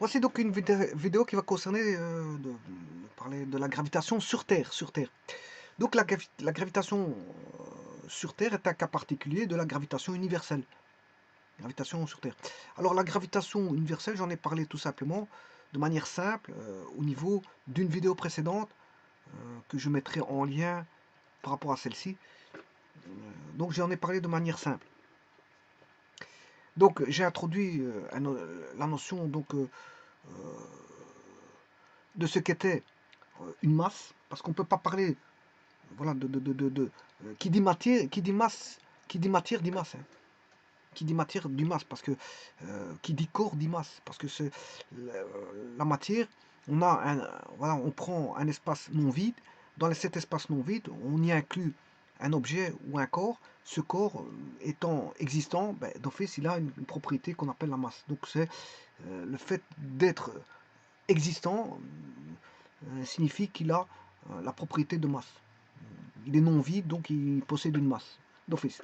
Voici donc une vidéo qui va concerner, parler de la gravitation sur Terre, sur Terre. Donc la gravitation, sur Terre est un cas particulier de la gravitation universelle. Gravitation sur Terre. Alors la gravitation universelle, j'en ai parlé tout simplement, de manière simple, au niveau d'une vidéo précédente, que je mettrai en lien par rapport à celle-ci. Donc j'en ai parlé de manière simple. Donc j'ai introduit la notion donc, de ce qu'était une masse, parce qu'on ne peut pas parler, voilà, qui dit matière, qui dit matière dit masse, hein. Qui dit matière dit masse, parce que qui dit corps dit masse, parce que c'est la matière, on a voilà, on prend un espace non vide, dans cet espace non vide, on y inclut un objet ou un corps, ce corps étant existant, ben, d'office il a une propriété qu'on appelle la masse. Donc c'est le fait d'être existant signifie qu'il a la propriété de masse. Il est non vide, donc il possède une masse d'office.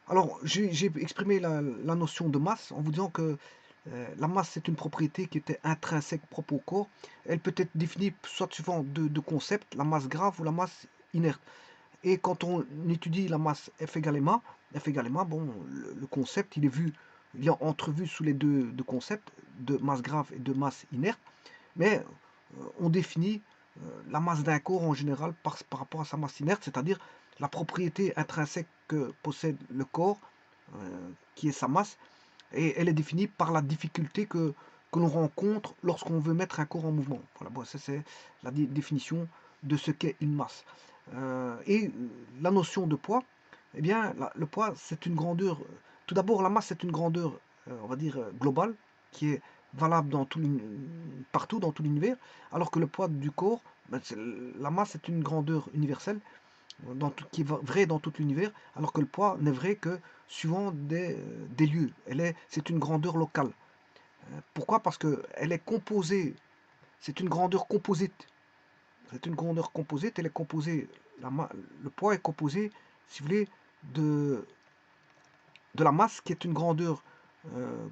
Alors, j'ai exprimé la notion de masse en vous disant que la masse, c'est une propriété qui était intrinsèque propre au corps. Elle peut être définie soit suivant deux concepts, la masse grave ou la masse inerte. Et quand on étudie la masse F égale ma, bon, le concept, il est entrevu sous les deux concepts, de masse grave et de masse inerte. Mais on définit la masse d'un corps en général par rapport à sa masse inerte, c'est-à-dire la propriété intrinsèque que possède le corps, qui est sa masse, et elle est définie par la difficulté que l'on rencontre lorsqu'on veut mettre un corps en mouvement. Voilà, bon, ça c'est la définition de ce qu'est une masse. Et la notion de poids, eh bien, le poids, c'est une grandeur. Tout d'abord, la masse, c'est une grandeur, on va dire, globale, qui est valable partout dans tout l'univers, alors que le poids du corps, ben, la masse est une grandeur universelle, qui est vrai dans tout l'univers, alors que le poids n'est vrai que suivant des lieux. C'est une grandeur locale. Pourquoi? Parce qu'elle est composée, c'est une grandeur composite. C'est une grandeur composite, elle est composée, le poids est composé, si vous voulez, de, de la masse qui est une grandeur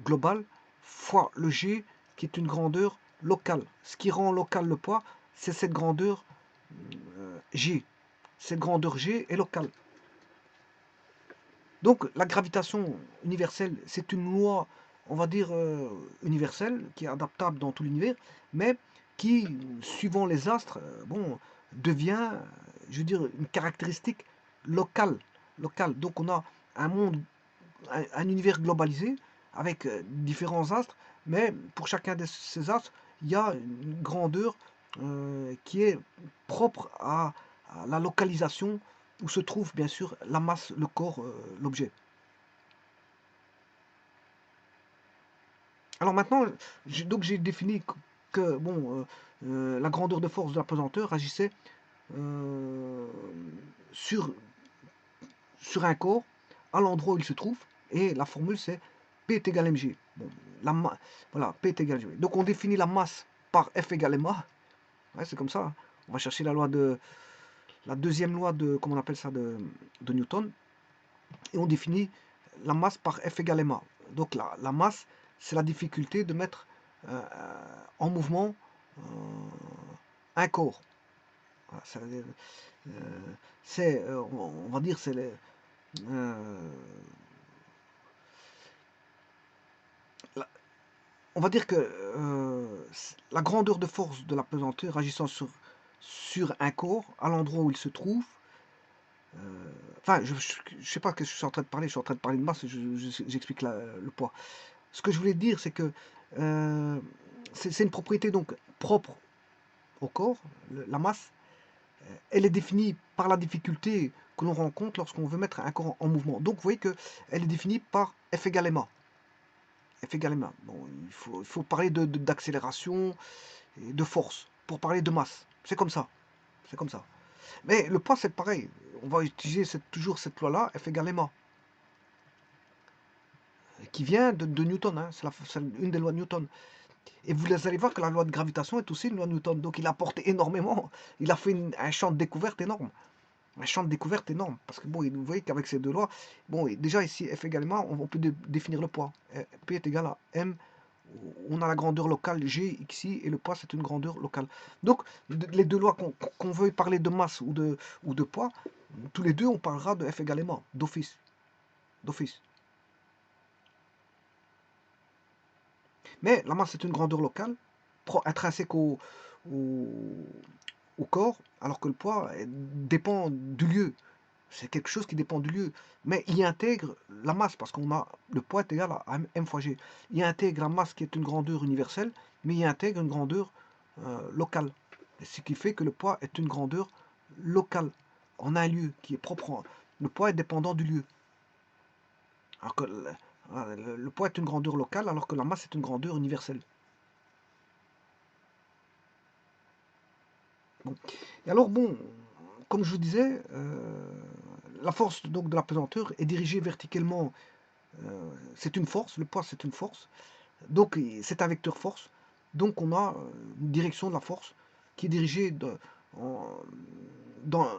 globale, fois le G qui est une grandeur locale. Ce qui rend local le poids, c'est cette grandeur G. Cette grandeur G est locale. Donc la gravitation universelle, c'est une loi, on va dire, universelle, qui est adaptable dans tout l'univers, mais qui, suivant les astres, bon, devient, je veux dire, une caractéristique locale. Locale. Donc on a un monde, un univers globalisé, avec différents astres, mais pour chacun de ces astres, il y a une grandeur qui est propre à la localisation où se trouve bien sûr la masse, le corps, l'objet. Alors maintenant, donc j'ai défini que bon, la grandeur de force de la pesanteur agissait euh, sur, sur un corps à l'endroit où il se trouve, et la formule c'est P est égal à mg. Bon, voilà, P est égal à mg. Donc on définit la masse par F égale ma. Ouais, c'est comme ça, hein. On va chercher la deuxième loi de, comment on appelle ça, de Newton, et on définit la masse par F égale ma. Donc la masse, c'est la difficulté de mettre en mouvement euh, un corps. Voilà, on va dire, euh, on va dire que la grandeur de force de la pesanteur agissant sur un corps, à l'endroit où il se trouve, enfin, je ne sais pas ce que je suis en train de parler, je suis en train de parler de masse, j'explique le poids. Ce que je voulais dire, c'est que euh, c'est une propriété donc propre au corps, la masse. Elle est définie par la difficulté que l'on rencontre lorsqu'on veut mettre un corps en mouvement. Donc vous voyez qu'elle est définie par F égale ma. F égale ma. Bon, il faut parler d'accélération et de force pour parler de masse. C'est comme ça. C'est comme ça. Mais le poids, c'est pareil. On va utiliser toujours cette loi-là, F égale ma, qui vient de Newton. Hein. C'est une des lois de Newton. Et vous allez voir que la loi de gravitation est aussi une loi de Newton. Donc il a apporté énormément. Il a fait un champ de découverte énorme. Un champ de découverte énorme. Parce que bon, vous voyez qu'avec ces deux lois, bon, déjà ici, F égale ma, on peut définir le poids. P est égal à M on a la grandeur locale G ici, et le poids, c'est une grandeur locale. Donc, les deux lois, qu'on veuille parler de masse ou de poids, tous les deux, on parlera de F égale ma, d'office. D'office. Mais la masse, c'est une grandeur locale, intrinsèque au, au corps, alors que le poids dépend du lieu. C'est quelque chose qui dépend du lieu. Mais il intègre la masse, parce qu'on a le poids est égal à m fois g. Il intègre la masse qui est une grandeur universelle, mais il intègre une grandeur locale. Et ce qui fait que le poids est une grandeur locale, en un lieu, qui est propre. Le poids est dépendant du lieu. Alors que le poids est une grandeur locale, alors que la masse est une grandeur universelle. Bon. Et alors, bon, comme je vous disais, la force donc de la pesanteur est dirigée verticalement. C'est une force, le poids c'est une force. Donc c'est un vecteur force. Donc on a une direction de la force qui est dirigée dans,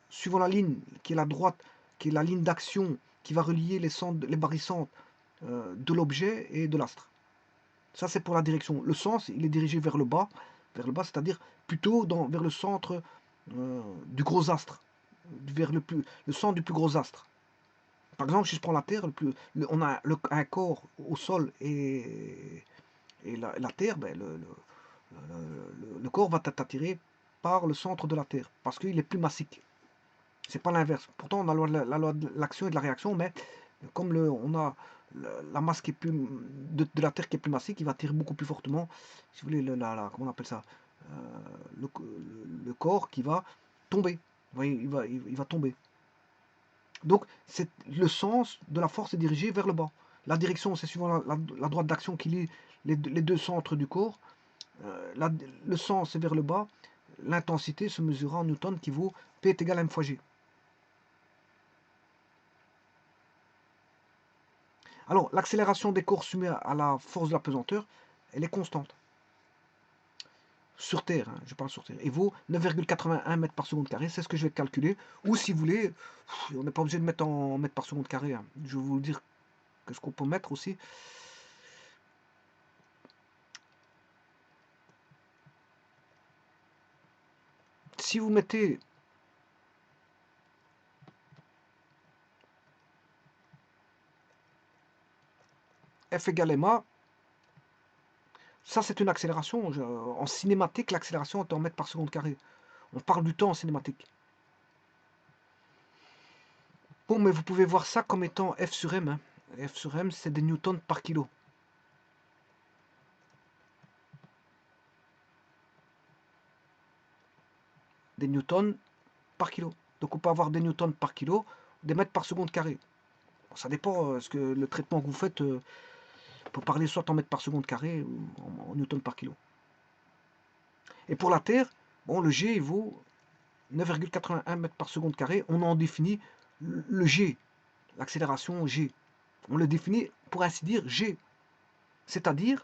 suivant la ligne qui est la droite, qui est la ligne d'action qui va relier les barycentres de l'objet et de l'astre. Ça c'est pour la direction. Le sens, il est dirigé vers le bas, c'est-à-dire plutôt vers le centre du gros astre, vers le centre du plus gros astre. Par exemple, si je prends la Terre, on a un corps au sol et la Terre, ben, le corps va être attiré par le centre de la Terre, parce qu'il est plus massique. C'est pas l'inverse. Pourtant, on a la loi de l'action et de la réaction, mais comme on a la masse qui est plus, de la Terre qui est plus massique, il va tirer beaucoup plus fortement, si vous voulez, comment on appelle ça, le corps qui va tomber. Vous voyez, il va tomber. Donc, le sens de la force est dirigé vers le bas. La direction, c'est suivant la droite d'action qui lie les deux centres du corps. Le sens est vers le bas. L'intensité se mesurera en newton qui vaut P est égal à m fois g. Alors, l'accélération des corps soumis à la force de la pesanteur, elle est constante. Sur Terre, hein, je parle sur Terre, et vaut 9,81 mètres par seconde carré. C'est ce que je vais calculer. Ou si vous voulez, on n'est pas obligé de mettre en mètres par seconde carré. Hein. Je vais vous dire ce qu'on peut mettre aussi. Si vous mettez F égale ma, ça c'est une accélération. En cinématique, l'accélération est en mètres par seconde carré. On parle du temps en cinématique. Bon, mais vous pouvez voir ça comme étant F sur M. Hein. F sur M, c'est des newtons par kilo. Des newtons par kilo. Donc on peut avoir des newtons par kilo, des mètres par seconde carré. Bon, ça dépend ce que le traitement que vous faites. On peut parler soit en mètres par seconde carré ou en newtons par kilo. Et pour la Terre, bon, le G vaut 9,81 mètres par seconde carré. On en définit le G, l'accélération G. On le définit pour ainsi dire G. C'est-à-dire,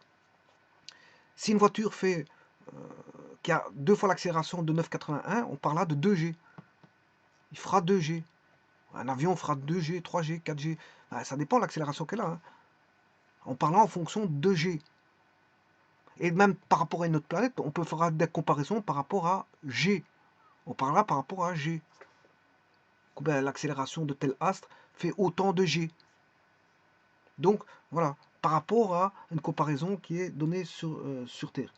si une voiture qui a 2 fois l'accélération de 9,81, on parlera de 2G. Il fera 2G. Un avion fera 2G, 3G, 4G. Ça dépend de l'accélération qu'elle a. Hein. En parlant en fonction de G. Et même par rapport à une autre planète, on peut faire des comparaisons par rapport à G. On parlera par rapport à G. L'accélération de tel astre fait autant de G. Donc, voilà, par rapport à une comparaison qui est donnée sur Terre.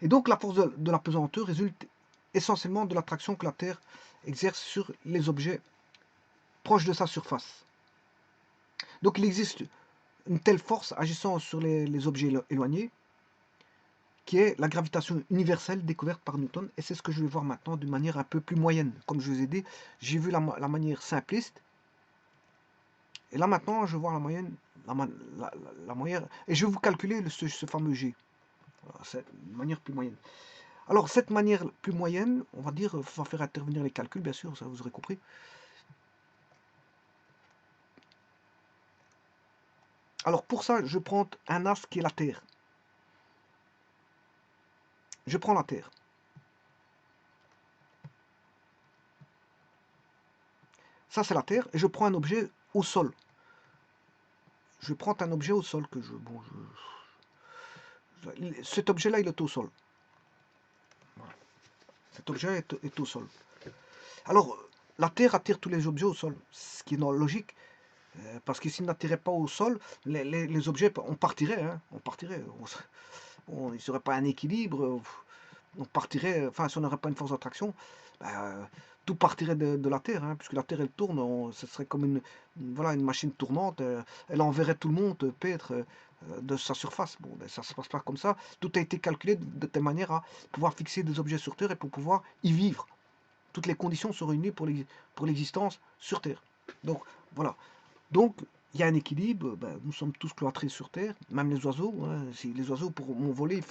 Et donc, la force de la pesanteur résulte essentiellement de l'attraction que la Terre exerce sur les objets proches de sa surface. Donc, il existe une telle force agissant sur les objets éloignés, qui est la gravitation universelle découverte par Newton, et c'est ce que je vais voir maintenant d'une manière un peu plus moyenne. Comme je vous ai dit, j'ai vu la manière simpliste, et là maintenant, je vais voir la moyenne, la moyenne, et je vais vous calculer ce fameux G. C'est une manière plus moyenne. Alors, cette manière plus moyenne, on va dire, va faire intervenir les calculs, bien sûr, ça vous aurez compris. Alors, pour ça, je prends un astre qui est la Terre. Je prends la Terre. Ça, c'est la Terre, et je prends un objet au sol. je vais prendre un objet au sol que cet objet-là, il est au sol. Voilà. Cet objet est au sol. Alors, la Terre attire tous les objets au sol, ce qui est logique, parce que s'il n'attirait pas au sol, les objets, on partirait, hein, on partirait. Il ne serait pas un équilibre, on partirait, enfin, si on n'aurait pas une force d'attraction, ben, tout partirait de la Terre, hein, puisque la Terre, elle tourne, ce serait comme voilà, une machine tournante, elle enverrait tout le monde paître de sa surface. Bon, ben, ça ne se passe pas comme ça. Tout a été calculé de telle manière à pouvoir fixer des objets sur Terre et pour pouvoir y vivre. Toutes les conditions sont réunies pour l'existence sur Terre. Donc, voilà. Donc, il y a un équilibre, ben, nous sommes tous cloîtrés sur Terre, même les oiseaux. Hein, si les oiseaux, pour voler,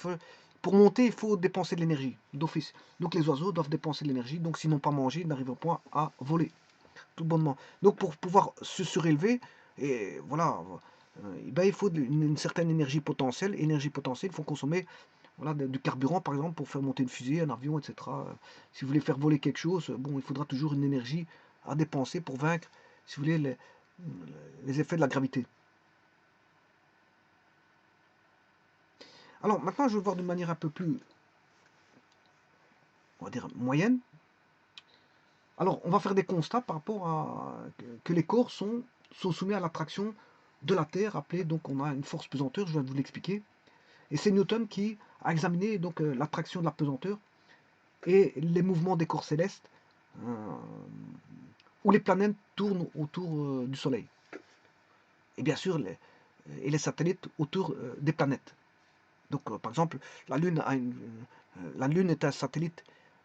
pour monter, il faut dépenser de l'énergie, d'office. Donc les oiseaux doivent dépenser de l'énergie, donc s'ils n'ont pas mangé, ils n'arriveront pas à voler, tout bonnement. Donc pour pouvoir se surélever, et voilà, ben, il faut une certaine énergie potentielle. Énergie potentielle, il faut consommer voilà, du carburant, par exemple, pour faire monter une fusée, un avion, etc. Si vous voulez faire voler quelque chose, bon, il faudra toujours une énergie à dépenser pour vaincre, si vous voulez, les effets de la gravité. Alors maintenant, je vais voir d'une manière un peu plus, on va dire, moyenne. Alors, on va faire des constats par rapport à que les corps sont soumis à l'attraction de la Terre, appelée, donc on a une force pesanteur, je viens de vous l'expliquer. Et c'est Newton qui a examiné donc l'attraction de la pesanteur et les mouvements des corps célestes où les planètes tournent autour du Soleil. Et bien sûr, les satellites autour des planètes. Donc, par exemple, la Lune est un satellite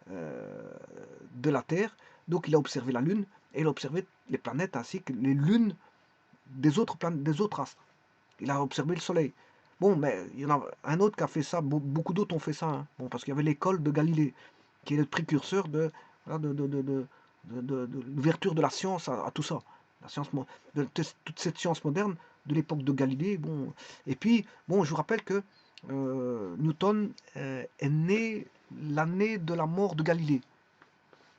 de la Terre, donc il a observé la Lune et il a observé les planètes ainsi que les lunes des autres planètes, des autres astres. Il a observé le Soleil. Bon, mais il y en a un autre qui a fait ça, beaucoup d'autres ont fait ça, hein. Bon, parce qu'il y avait l'école de Galilée, qui est le précurseur de, voilà, de l'ouverture de la science à tout ça. La science, toute cette science moderne de l'époque de Galilée. Bon. Et puis, bon, je vous rappelle que Newton est né l'année de la mort de Galilée.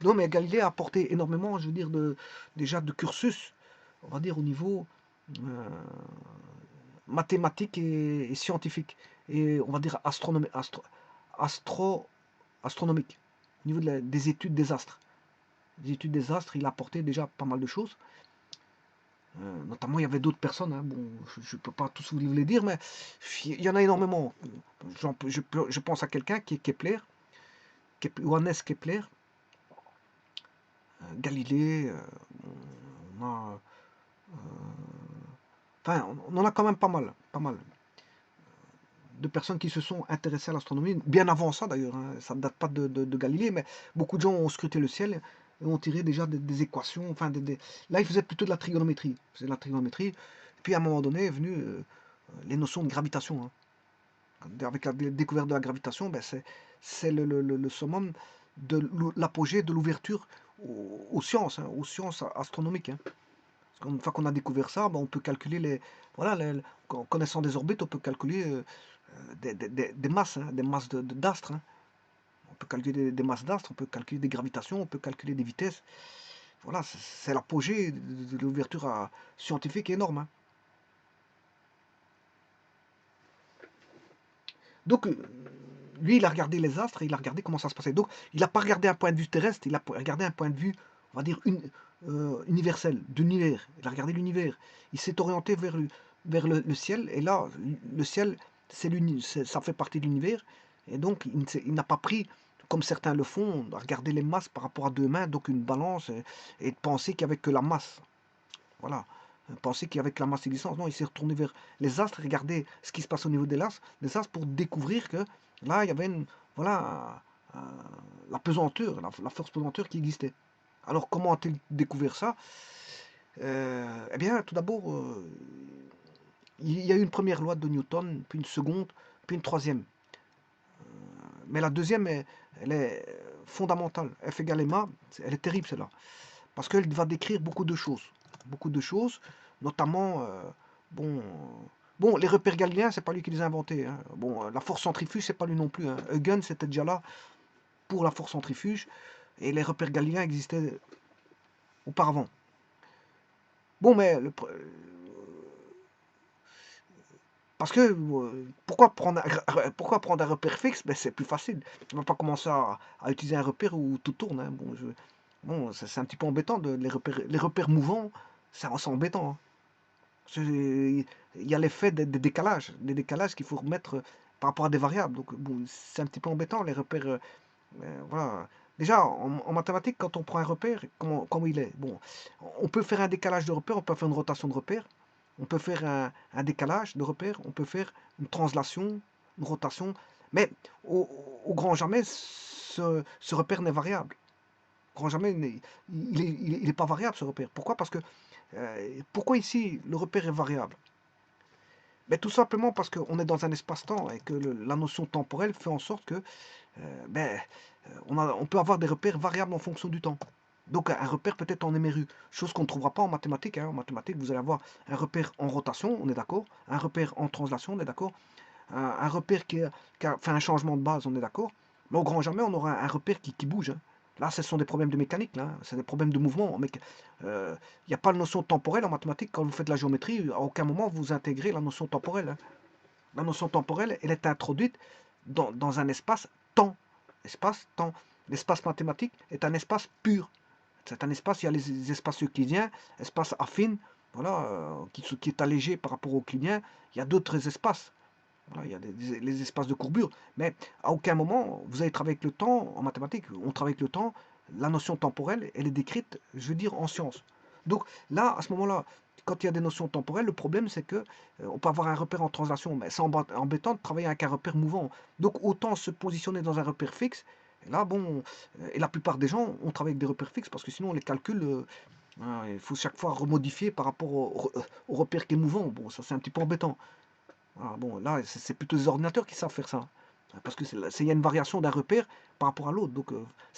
Non, mais Galilée a apporté énormément, je veux dire, déjà de cursus, on va dire, au niveau mathématique et scientifique. Et on va dire astronomique, au niveau des études des astres. Les études des astres, il a apporté déjà pas mal de choses. Notamment, il y avait d'autres personnes, hein. Bon, je ne peux pas tous vous les dire, mais il y en a énormément. Je pense à quelqu'un qui est Kepler, Johannes Kepler, Galilée, enfin, on en a quand même pas mal de personnes qui se sont intéressées à l'astronomie, bien avant ça d'ailleurs, hein. Ça ne date pas de Galilée, mais beaucoup de gens ont scruté le ciel et ont tiré déjà des équations, enfin, là ils faisaient plutôt de la trigonométrie, et puis à un moment donné est venu les notions de gravitation, hein. Avec la découverte de la gravitation, ben c'est le summum de l'apogée de l'ouverture aux sciences, hein, aux sciences astronomiques, hein. Une fois qu'on a découvert ça, ben, on peut calculer voilà, en connaissant des orbites, on peut calculer des masses, hein, des masses d'astres, hein. On peut calculer des masses d'astres, on peut calculer des gravitations, on peut calculer des vitesses. Voilà, c'est l'apogée de l'ouverture scientifique énorme, hein. Donc, lui, il a regardé les astres, et il a regardé comment ça se passait. Donc, il n'a pas regardé un point de vue terrestre, il a regardé un point de vue, on va dire, universel, d'univers. Il a regardé l'univers. Il s'est orienté vers le ciel, et là, le ciel, ça fait partie de l'univers, et donc, il n'a pas pris, comme certains le font, à regarder les masses par rapport à deux mains, donc une balance, et de penser qu'il n'y avait que la masse. Voilà. Penser qu'il y avait que la masse existence. Non, il s'est retourné vers les astres, regarder ce qui se passe au niveau des astres pour découvrir que là, il y avait voilà, la pesanteur, la force pesanteur qui existait. Alors, comment a-t-il découvert ça? Eh bien, tout d'abord, il y a eu une première loi de Newton, puis une seconde, puis une troisième. Mais la deuxième, elle est fondamentale. F égale ma, elle est terrible celle-là. Parce qu'elle va décrire beaucoup de choses. Beaucoup de choses, notamment, bon, bon, les repères galiléens, c'est pas lui qui les a inventés, hein. Bon, la force centrifuge, c'est pas lui non plus, hein. Huygens c'était déjà là pour la force centrifuge, et les repères galiléens existaient auparavant. Bon, mais Parce que pourquoi prendre un repère fixe? Ben, c'est plus facile. On ne va pas commencer à utiliser un repère où tout tourne, hein. Bon, c'est un petit peu embêtant. Les repères mouvants, c'est embêtant, hein. Il y a l'effet des décalages qu'il faut remettre par rapport à des variables. Donc, bon, c'est un petit peu embêtant, les repères. Voilà. Déjà, en mathématiques, quand on prend un repère, comment il est? Bon, on peut faire un décalage de repère, on peut faire une rotation de repère, on peut faire un décalage de repère, on peut faire une translation, une rotation, mais au, au grand jamais, ce repère n'est variable. Grand jamais, il est pas variable, ce repère. Pourquoi? Parce que, pourquoi ici, le repère est variable? Mais tout simplement parce qu'on est dans un espace-temps et que la notion temporelle fait en sorte que ben, on peut avoir des repères variables en fonction du temps. Donc un repère peut être en émeru, chose qu'on ne trouvera pas en mathématiques, hein. En mathématiques, vous allez avoir un repère en rotation, on est d'accord, un repère en translation, on est d'accord, un repère qui a fait un changement de base, on est d'accord, mais au grand jamais, on aura un repère qui bouge, hein. Là, ce sont des problèmes de mécanique, là, hein. C'est des problèmes de mouvement. Il n'y a pas de notion temporelle en mathématiques. Quand vous faites de la géométrie, à aucun moment vous intégrez la notion temporelle, hein. La notion temporelle, elle est introduite dans un espace-temps. Espace-temps. L'espace mathématique est un espace pur. C'est un espace, il y a les espaces euclidiens, espace affine, voilà, qui est allégé par rapport au euclidien. Il y a d'autres espaces. Voilà, il y a les espaces de courbure. Mais à aucun moment, vous allez travailler avec le temps, en mathématiques, on travaille avec le temps, la notion temporelle, elle est décrite, je veux dire, en sciences. Donc là, à ce moment-là, quand il y a des notions temporelles, le problème c'est que on peut avoir un repère en translation, mais c'est embêtant de travailler avec un repère mouvant. Donc autant se positionner dans un repère fixe. Et là, bon, et la plupart des gens, on travaille avec des repères fixes parce que sinon les calculs, il faut chaque fois remodifier par rapport au repère qui est mouvant. Bon, ça c'est un petit peu embêtant. Ah, bon, là, c'est plutôt les ordinateurs qui savent faire ça. Parce que il y a une variation d'un repère par rapport à l'autre. Donc,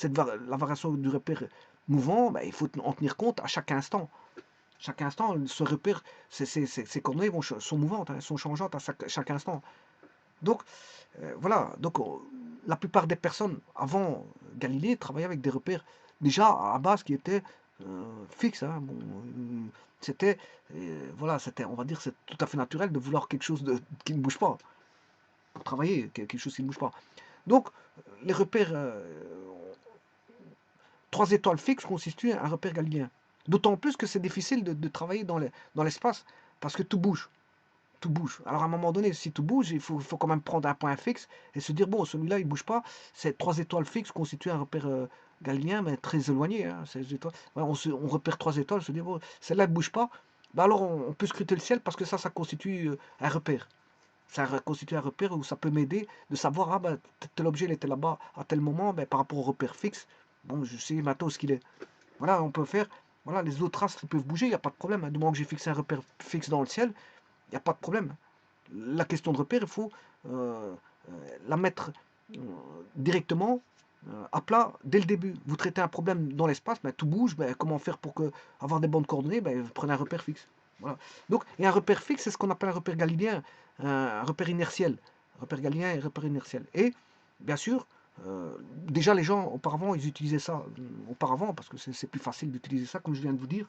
la variation du repère mouvant, ben, il faut en tenir compte à chaque instant. Chaque instant, ce repère, ces coordonnées sont mouvantes, hein, sont changeantes à chaque instant. Donc, voilà. Donc, la plupart des personnes avant Galilée travaillaient avec des repères déjà à base qui étaient fixes, hein. Bon, c'était, voilà, c'était, on va dire, c'est tout à fait naturel de vouloir quelque chose qui ne bouge pas pour travailler, quelque chose qui ne bouge pas. Donc, les repères 3 étoiles fixes constituent un repère galiléen. D'autant plus que c'est difficile de travailler dans l'espace parce que tout bouge. Tout bouge. Alors à un moment donné, si tout bouge, il faut quand même prendre un point fixe et se dire, bon, celui-là, il ne bouge pas. Ces 3 étoiles fixes constituent un repère galiléen, mais très éloigné, hein, ces étoiles. Ouais, on repère 3 étoiles, on se dit, bon, celle-là ne bouge pas. Ben alors on peut scruter le ciel parce que ça constitue un repère. Ça constitue un repère où ça peut m'aider de savoir, ah ben, tel objet il était là-bas à tel moment, ben, par rapport au repère fixe. Bon, je sais maintenant ce qu'il est. Voilà, on peut faire. Voilà, les autres astres ils peuvent bouger, il n'y a pas de problème, hein. Du moment que j'ai fixé un repère fixe dans le ciel, il n'y a pas de problème. La question de repère, il faut euh, la mettre euh, directement à plat dès le début. Vous traitez un problème dans l'espace, ben, tout bouge, ben, comment faire pour avoir des bonnes coordonnées? Ben, vous prenez un repère fixe. Voilà. Donc, et un repère fixe, c'est ce qu'on appelle un repère galiléen, un repère inertiel. Un repère galiléen et un repère inertiel. Et bien sûr, déjà les gens auparavant, ils utilisaient ça auparavant, parce que c'est plus facile d'utiliser ça, comme je viens de vous dire.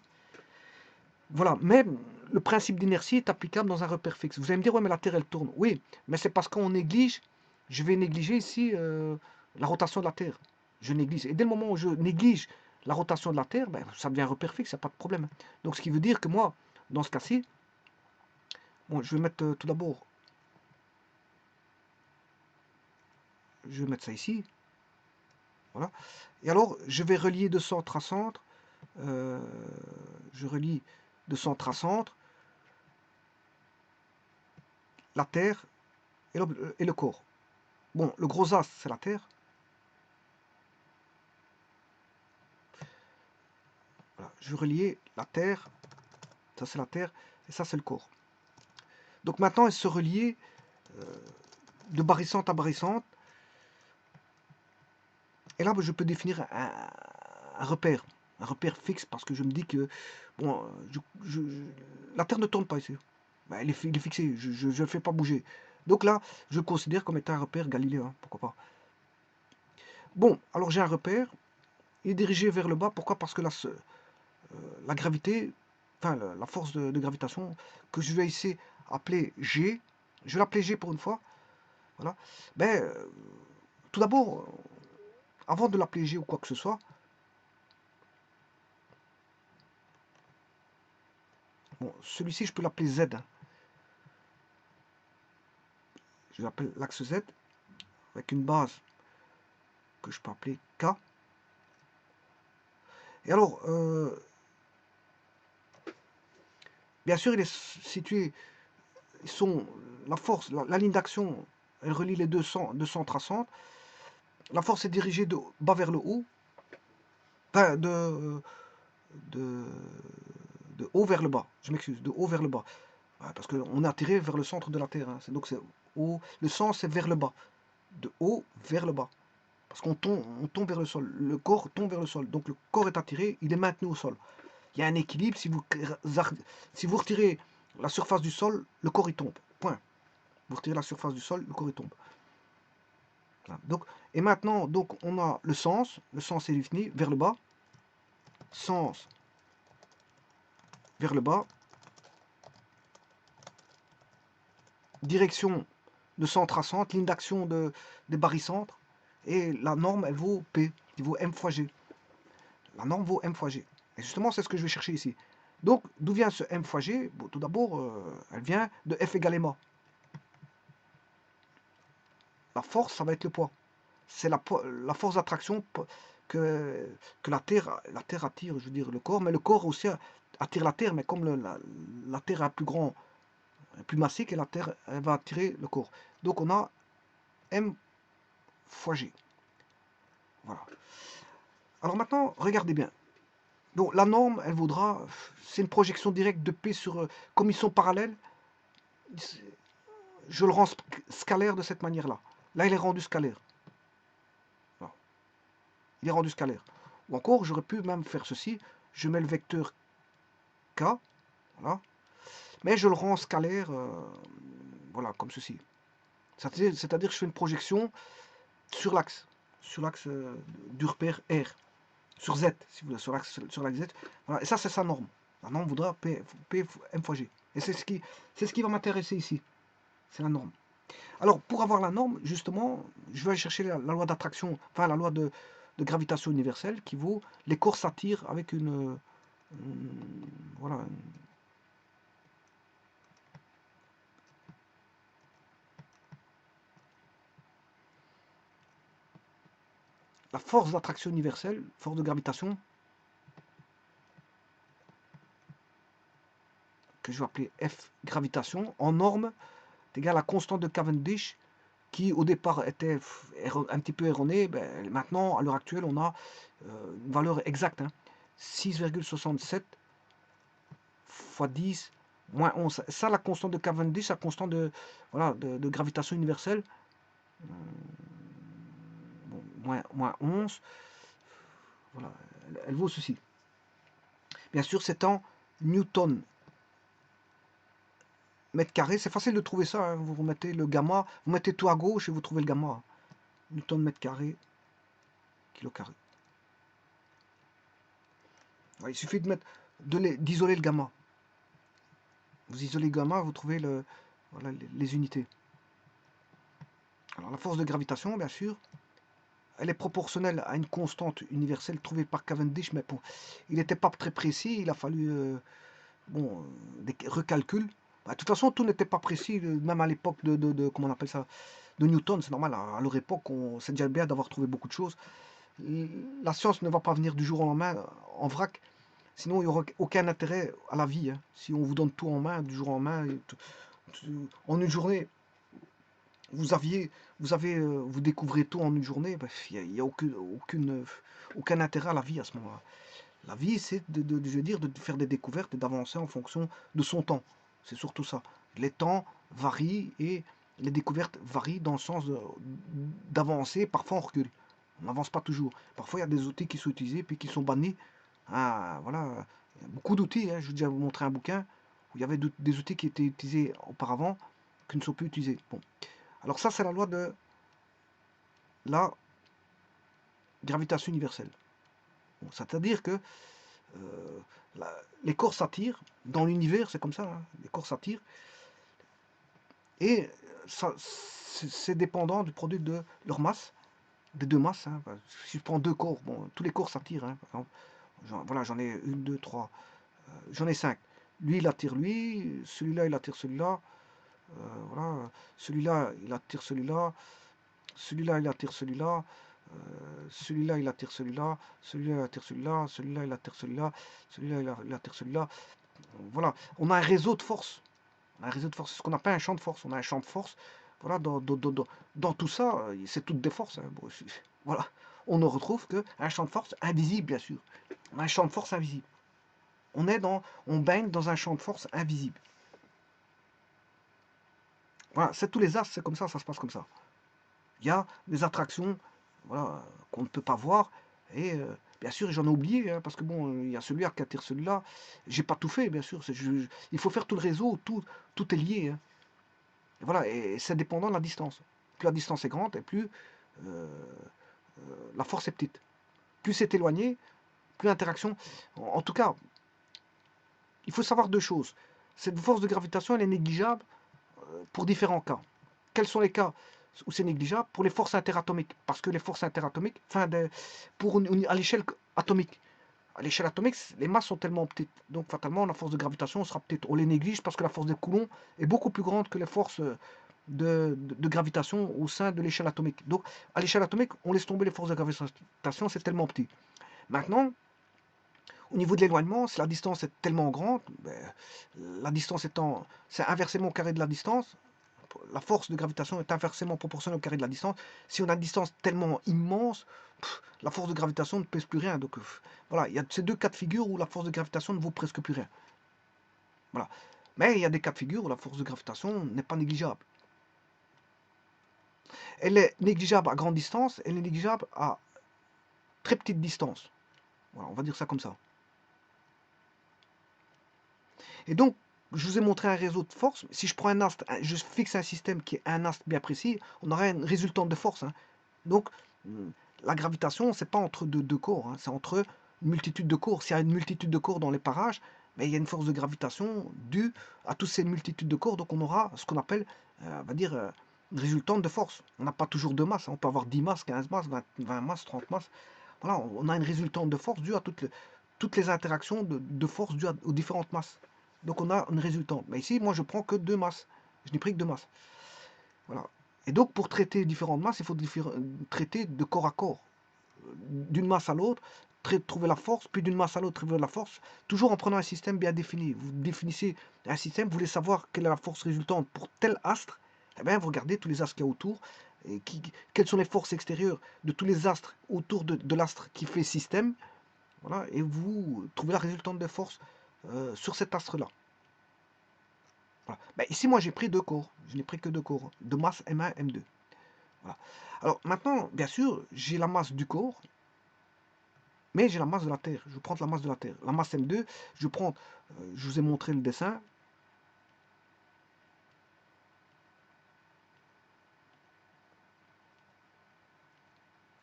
Voilà, mais le principe d'inertie est applicable dans un repère fixe. Vous allez me dire, ouais, mais la Terre, elle tourne. Oui, mais c'est parce qu'on néglige, je vais négliger ici la rotation de la Terre. Je néglige. Et dès le moment où je néglige la rotation de la Terre, ben, ça devient un repère fixe, il n'y a pas de problème. Donc ce qui veut dire que moi, dans ce cas-ci, bon, je vais mettre tout d'abord, je vais mettre ça ici. Voilà. Et alors, je vais relier de centre à centre. euh, je relie de centre à centre la Terre et le corps. Bon, le gros as, c'est la Terre. Voilà, je relier la Terre, ça c'est la Terre, et ça c'est le corps. Donc maintenant, elles se relient de barycentre à barycentre. Et là, je peux définir un repère fixe, parce que je me dis que bon, la Terre ne tourne pas ici. Ben, il est fixé, je ne le fais pas bouger. Donc là, je le considère comme étant un repère galiléen, pourquoi pas. Bon, alors j'ai un repère, il est dirigé vers le bas, pourquoi? Parce que la gravité, enfin la force de gravitation, que je vais ici appeler G, Je vais l'appeler G pour une fois. Voilà. Ben, tout d'abord, avant de l'appeler G ou quoi que ce soit, bon, celui-ci, je peux l'appeler Z, hein. Je l'appelle l'axe Z avec une base que je peux appeler K. Et alors, bien sûr, il est situé, ils sont, la force, la ligne d'action, elle relie les deux centres à centre. La force est dirigée de bas vers le haut, enfin, de, de haut vers le bas, je m'excuse, de haut vers le bas. Parce qu'on est attiré vers le centre de la Terre, hein. Donc c'est haut, le sens c'est vers le bas, de haut vers le bas. Parce on tombe vers le sol, le corps tombe vers le sol. Donc le corps est attiré, il est maintenu au sol. Il y a un équilibre, si vous retirez la surface du sol, le corps il tombe. Point. Vous retirez la surface du sol, le corps il tombe. Voilà. Donc, et maintenant, donc, on a le sens est défini vers le bas, sens vers le bas, direction de centre à centre, ligne d'action des barycentres, et la norme, elle vaut P, qui vaut M fois G. La norme vaut M fois G. Et justement, c'est ce que je vais chercher ici. Donc, d'où vient ce M fois G? Bon, tout d'abord, elle vient de F égale ma. La force, ça va être le poids. C'est la force d'attraction que, la Terre attire, je veux dire, le corps, mais le corps aussi attire la Terre, mais comme la Terre est plus massique, et la Terre, elle va attirer le corps. Donc on a M fois G. Voilà. Alors maintenant, regardez bien. Donc la norme, elle vaudra, c'est une projection directe de P sur, comme ils sont parallèles, je le rends scalaire de cette manière-là. Là, il est rendu scalaire. Voilà. Il est rendu scalaire. Ou encore, j'aurais pu même faire ceci. Je mets le vecteur K, voilà, mais je le rends scalaire, voilà, comme ceci. C'est-à-dire que je fais une projection sur l'axe du repère R, sur Z, si vous voulez, sur l'axe Z. Voilà, et ça, c'est sa norme. La norme voudra P M fois G. Et c'est ce qui va m'intéresser ici. C'est la norme. Alors, pour avoir la norme, justement, je vais aller chercher la loi d'attraction, enfin la loi de gravitation universelle qui vaut les corps s'attirent avec voilà, la force d'attraction universelle, force de gravitation, que je vais appeler F gravitation, en norme, est égal à la constante de Cavendish, qui au départ était un petit peu erronée. Ben, maintenant, à l'heure actuelle, on a une valeur exacte, hein, 6,67 fois 10 moins 11. Ça, la constante de Cavendish, la constante voilà, de gravitation universelle, bon, moins 11, voilà, elle vaut ceci. Bien sûr, c'est en Newton mètre carré. C'est facile de trouver ça, hein. Vous remettez le gamma, vous mettez tout à gauche et vous trouvez le gamma. Newton mètre carré, kilo carré. Ouais, il suffit d'isoler le gamma. Vous isolez le gamma, vous trouvez voilà, les unités. Alors la force de gravitation, bien sûr, elle est proportionnelle à une constante universelle trouvée par Cavendish, mais bon, il n'était pas très précis, il a fallu des recalculs. Bah, de toute façon, tout n'était pas précis, même à l'époque comment on appelle ça, de Newton, c'est normal, à leur époque, c'est déjà bien d'avoir trouvé beaucoup de choses. La science ne va pas venir du jour au lendemain en vrac, sinon il n'y aura aucun intérêt à la vie, hein. Si on vous donne tout en main, du jour au lendemain, en une journée, vous découvrez tout en une journée, il n'y a aucun intérêt à la vie à ce moment-là. La vie, c'est je veux dire, de faire des découvertes et d'avancer en fonction de son temps. C'est surtout ça. Les temps varient et les découvertes varient dans le sens d'avancer. Parfois, on recule. On n'avance pas toujours. Parfois, il y a des outils qui sont utilisés puis qui sont bannis. Ah, voilà. Il y a beaucoup d'outils, hein. Je vais déjà vous montrer un bouquin où il y avait des outils qui étaient utilisés auparavant qui ne sont plus utilisés. Bon. Alors ça, c'est la loi de la gravitation universelle. Bon, c'est-à-dire que euh, les corps s'attirent, dans l'univers, c'est comme ça, hein, les corps s'attirent, Et ça, c'est dépendant du produit de leur masse, des deux masses. Hein. Si je prends deux corps, bon, tous les corps s'attirent. Hein, par exemple. Voilà, j'en ai une, deux, trois, j'en ai cinq. Lui, il attire lui, celui-là, il attire celui-là. Voilà, celui-là, il attire celui-là. Celui-là, il attire celui-là. Celui-là, il attire celui-là. Celui-là, il attire celui-là. Celui-là, il attire celui-là. Celui-là, il attire celui-là. Voilà, on a un réseau de force. On a un réseau de force, c'est ce qu'on appelle un champ de force. On a un champ de force. Voilà, dans tout ça, c'est toutes des forces. Hein. Bon, voilà, on ne retrouve qu'un champ de force invisible, bien sûr. On a un champ de force invisible. On baigne dans un champ de force invisible. Voilà, c'est tous les astres, c'est comme ça se passe comme ça. Il y a des attractions, voilà, qu'on ne peut pas voir. Et bien sûr, j'en ai oublié, hein, parce que bon, il y a celui-là qui attire celui-là. J'ai pas tout fait, bien sûr. Il faut faire tout le réseau, tout est lié. Hein. Et voilà, et c'est dépendant de la distance. Plus la distance est grande, et plus euh, la force est petite. Plus c'est éloigné, plus l'interaction. En tout cas, il faut savoir deux choses. Cette force de gravitation, elle est négligeable pour différents cas. Quels sont les cas où c'est négligeable? Pour les forces interatomiques. Parce que les forces interatomiques, à l'échelle atomique. À l'échelle atomique, les masses sont tellement petites. Donc fatalement, la force de gravitation sera petite. On les néglige parce que la force de Coulomb est beaucoup plus grande que les forces de gravitation au sein de l'échelle atomique. Donc à l'échelle atomique, on laisse tomber les forces de gravitation, c'est tellement petit. Maintenant, au niveau de l'éloignement, si la distance est tellement grande, la distance étant, c'est inversement au carré de la distance, la force de gravitation est inversement proportionnelle au carré de la distance. Si on a une distance tellement immense, la force de gravitation ne pèse plus rien. Donc voilà, il y a ces deux cas de figure où la force de gravitation ne vaut presque plus rien. Voilà. Mais il y a des cas de figure où la force de gravitation n'est pas négligeable. Elle est négligeable à grande distance, elle est négligeable à très petite distance. Voilà, on va dire ça comme ça. Et donc, je vous ai montré un réseau de force. Si je prends un astre, je fixe un système qui est un astre bien précis, on aurait une résultante de force. Hein. Donc, la gravitation, c'est pas entre deux corps, hein, c'est entre une multitude de corps. S'il y a une multitude de corps dans les parages, mais il y a une force de gravitation due à toutes ces multitudes de corps. Donc, on aura ce qu'on appelle, on va dire, une résultante de force. On n'a pas toujours de masse. Hein. On peut avoir 10 masses, 15 masses, 20 masses, 30 masses. Voilà, on a une résultante de force due à toutes les interactions de force dues aux différentes masses. Donc on a une résultante. Mais ici, moi, je prends que deux masses. Je n'ai pris que deux masses. Voilà. Et donc, pour traiter différentes masses, il faut traiter de corps à corps. D'une masse à l'autre, trouver la force, puis d'une masse à l'autre, trouver la force. Toujours en prenant un système bien défini. Vous définissez un système, vous voulez savoir quelle est la force résultante pour tel astre. Eh bien, vous regardez tous les astres qu'il y a autour. Et quelles sont les forces extérieures de tous les astres autour de l'astre qui fait système. Voilà, et vous trouvez la résultante de force sur cet astre-là. Voilà. Ben, ici, moi, j'ai pris deux corps. Je n'ai pris que deux corps, de masse M1, M2. Voilà. Alors, maintenant, bien sûr, j'ai la masse du corps, mais j'ai la masse de la Terre. Je prends la masse de la Terre. La masse M2, je prends, je vous ai montré le dessin.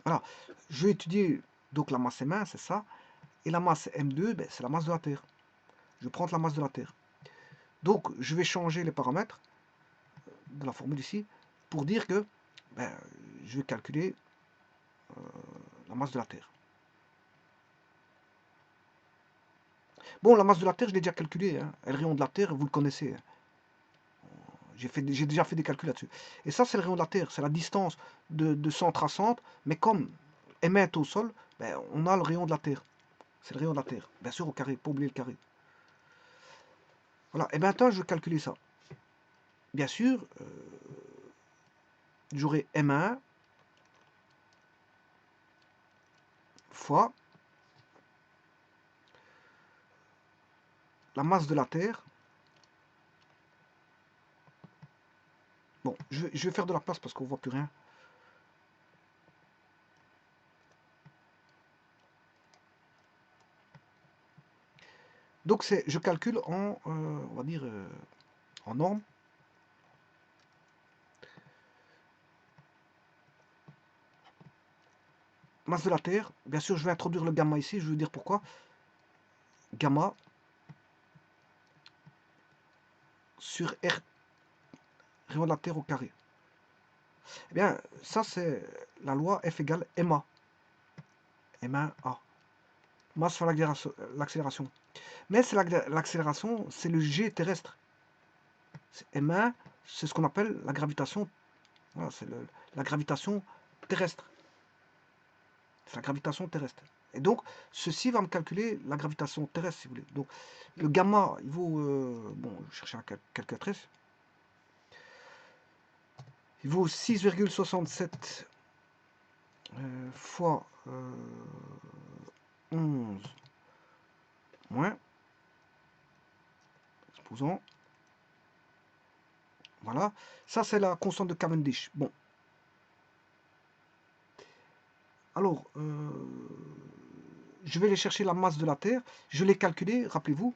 Voilà. Je vais étudier donc la masse M1, c'est ça. Et la masse M2, ben, c'est la masse de la Terre. Je prends la masse de la Terre. Donc, je vais changer les paramètres de la formule ici pour dire que ben, je vais calculer la masse de la Terre. Bon, la masse de la Terre, je l'ai déjà calculée. Hein. Le rayon de la Terre, vous le connaissez. Hein. J'ai déjà fait des calculs là-dessus. Et ça, c'est le rayon de la Terre. C'est la distance de centre à centre. Mais comme M est au sol, ben, on a le rayon de la Terre. C'est le rayon de la Terre. Bien sûr, au carré. Pas oublier le carré. Voilà. Et maintenant, je vais calculer ça. Bien sûr, j'aurai M1 fois la masse de la Terre. Bon, je vais faire de la place parce qu'on ne voit plus rien. Donc, je calcule en, on va dire, en norme. Masse de la Terre. Bien sûr, je vais introduire le gamma ici. Je vais vous dire pourquoi. Gamma sur R rayon de la Terre au carré. Eh bien, ça c'est la loi F égale ma. M1A. Masse fois l'accélération. Mais c'est l'accélération, c'est le G terrestre. M1, c'est ce qu'on appelle la gravitation. Voilà, c'est la gravitation terrestre. C'est la gravitation terrestre. Et donc, ceci va me calculer la gravitation terrestre, si vous voulez. Donc, le gamma, il vaut... bon, je cherche la calculatrice. Il vaut 6,67 fois 11 moins, exposant. Voilà. Ça, c'est la constante de Cavendish. Bon. Alors, je vais aller chercher la masse de la Terre. Je l'ai calculé, rappelez-vous.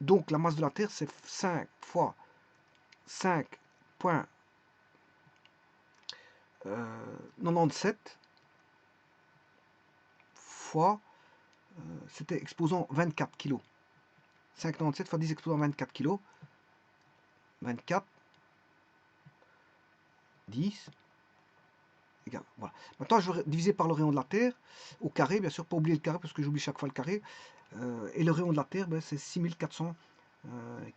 Donc, la masse de la Terre, c'est 5 fois 5,97 fois, c'était exposant 24 kg. 5,97 fois 10 exposant 24 kg. 24, 10, égal. Voilà. Maintenant, je vais diviser par le rayon de la Terre, au carré, bien sûr, pas oublier le carré, parce que j'oublie chaque fois le carré. Et le rayon de la Terre, ben, c'est 6400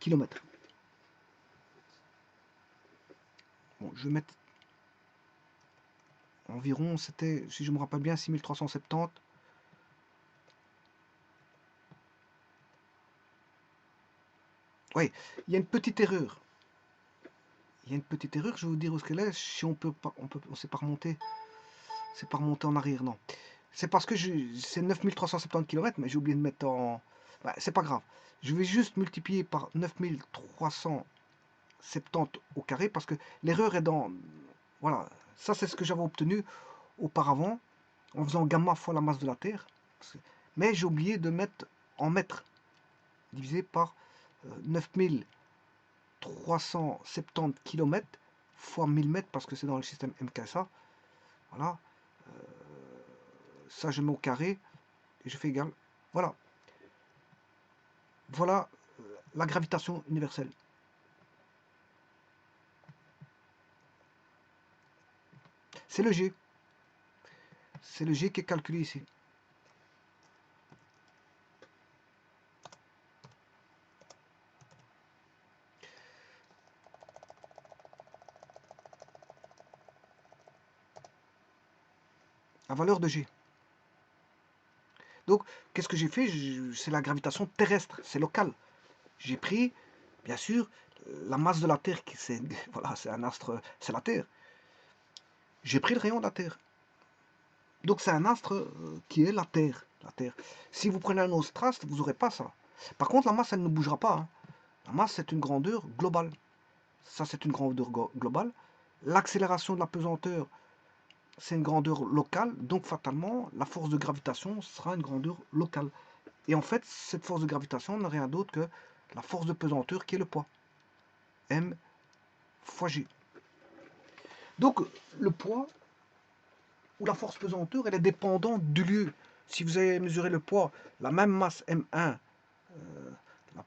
km. Bon, je vais mettre environ, c'était, si je me rappelle bien, 6370. Oui, il y a une petite erreur. Il y a une petite erreur, je vais vous dire où ce qu'elle est. Si on peut pas, on sait pas remonter. C'est pas remonter en arrière, non. C'est parce que c'est 9370 km, mais j'ai oublié de mettre en... Bah, c'est pas grave. Je vais juste multiplier par 9370 au carré, parce que l'erreur est dans... Voilà, ça c'est ce que j'avais obtenu auparavant, en faisant gamma fois la masse de la Terre. Mais j'ai oublié de mettre en mètres, divisé par 9370 km fois 1000 mètres, parce que c'est dans le système MKSA. Voilà. Ça, je mets au carré et je fais égal. Voilà. Voilà la gravitation universelle. C'est le G. C'est le G qui est calculé ici. La valeur de G. Donc, qu'est-ce que j'ai fait? C'est la gravitation terrestre, c'est local. J'ai pris, bien sûr, la masse de la Terre, qui c'est voilà, c'est un astre, c'est la Terre. J'ai pris le rayon de la Terre. Donc c'est un astre qui est la Terre. La Terre. Si vous prenez un autre astre, vous n'aurez pas ça. Par contre, la masse, elle ne bougera pas. Hein. La masse, c'est une grandeur globale. Ça, c'est une grandeur globale. L'accélération de la pesanteur, c'est une grandeur locale. Donc, fatalement, la force de gravitation sera une grandeur locale. Et en fait, cette force de gravitation n'a rien d'autre que la force de pesanteur qui est le poids. M fois G. Donc, le poids ou la force pesanteur, elle est dépendante du lieu. Si vous avez mesuré le poids, la même masse M1,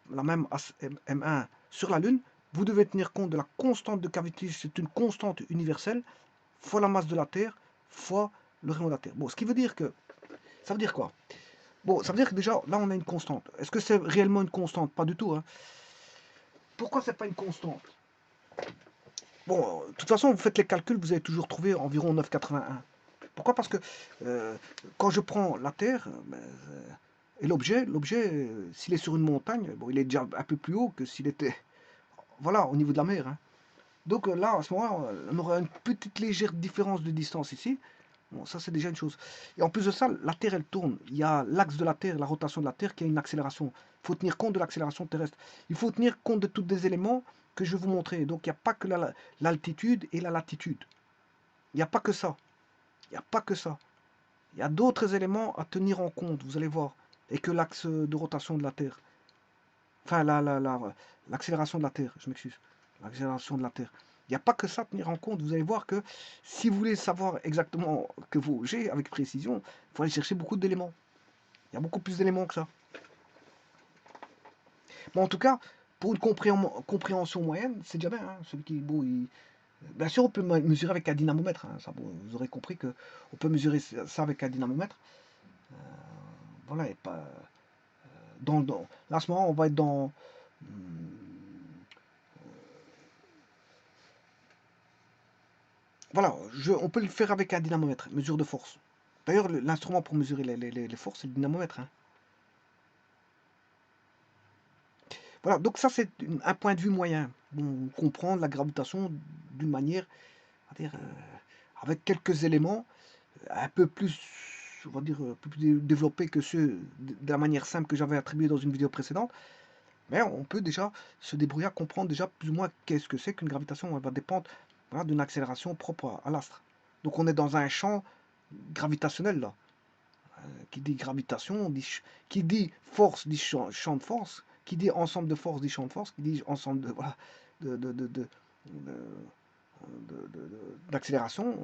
la même masse M1 sur la Lune, vous devez tenir compte de la constante de Cavendish, c'est une constante universelle, fois la masse de la Terre, fois le rayon de la Terre. Bon, ce qui veut dire que... Ça veut dire quoi? Bon, ça veut dire que déjà, là, on a une constante. Est-ce que c'est réellement une constante? Pas du tout. Hein. Pourquoi c'est pas une constante? Bon, de toute façon, vous faites les calculs, vous allez toujours trouver environ 9,81. Pourquoi? Parce que quand je prends la Terre et l'objet, s'il est sur une montagne, bon, il est déjà un peu plus haut que s'il était, voilà, au niveau de la mer. Hein. Donc là, à ce moment-là, on aura une petite légère différence de distance ici. Bon, ça c'est déjà une chose. Et en plus de ça, la Terre, elle tourne. Il y a l'axe de la Terre, la rotation de la Terre, qui a une accélération. Il faut tenir compte de l'accélération terrestre. Il faut tenir compte de tous des éléments que je vais vous montrer. Donc il n'y a pas que l'altitude et la latitude. Il n'y a pas que ça. Il n'y a pas que ça. Il y a d'autres éléments à tenir en compte, vous allez voir. Et que l'axe de rotation de la Terre. Enfin, l'accélération de la Terre, je m'excuse. L'accélération de la Terre. Il n'y a pas que ça à tenir en compte. Vous allez voir que si vous voulez savoir exactement que vos G avec précision, il faut aller chercher beaucoup d'éléments. Il y a beaucoup plus d'éléments que ça. Bon, en tout cas, pour une compréhension moyenne, c'est déjà bien, hein. Celui qui, bon, bien sûr, on peut mesurer avec un dynamomètre, hein. Ça, bon, vous aurez compris que on peut mesurer ça avec un dynamomètre. Voilà, et pas là, en ce moment, on va être dans voilà, on peut le faire avec un dynamomètre, mesure de force. D'ailleurs, l'instrument pour mesurer les forces, c'est le dynamomètre, hein. Voilà, donc ça, c'est un point de vue moyen. On comprend la gravitation d'une manière, on va dire, avec quelques éléments un peu plus, on va dire, un peu plus développés que ceux de la manière simple que j'avais attribué dans une vidéo précédente. Mais on peut déjà se débrouiller à comprendre déjà plus ou moins qu'est-ce que c'est qu'une gravitation. Elle va dépendre, voilà, d'une accélération propre à l'astre. Donc on est dans un champ gravitationnel là. Qui dit gravitation, qui dit force dit champ de force, qui dit ensemble de force dit champ de force, qui dit ensemble de voilà, d'accélération.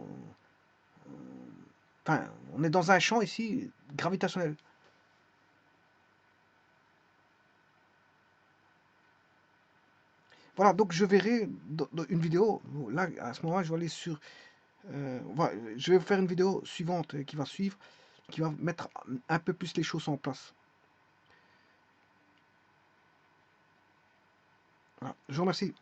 Enfin, on est dans un champ ici gravitationnel. Voilà, donc je verrai dans une vidéo. Là, à ce moment-là, je vais aller sur. Voilà, je vais faire une vidéo suivante qui va suivre, qui va mettre un peu plus les choses en place. Voilà, je vous remercie.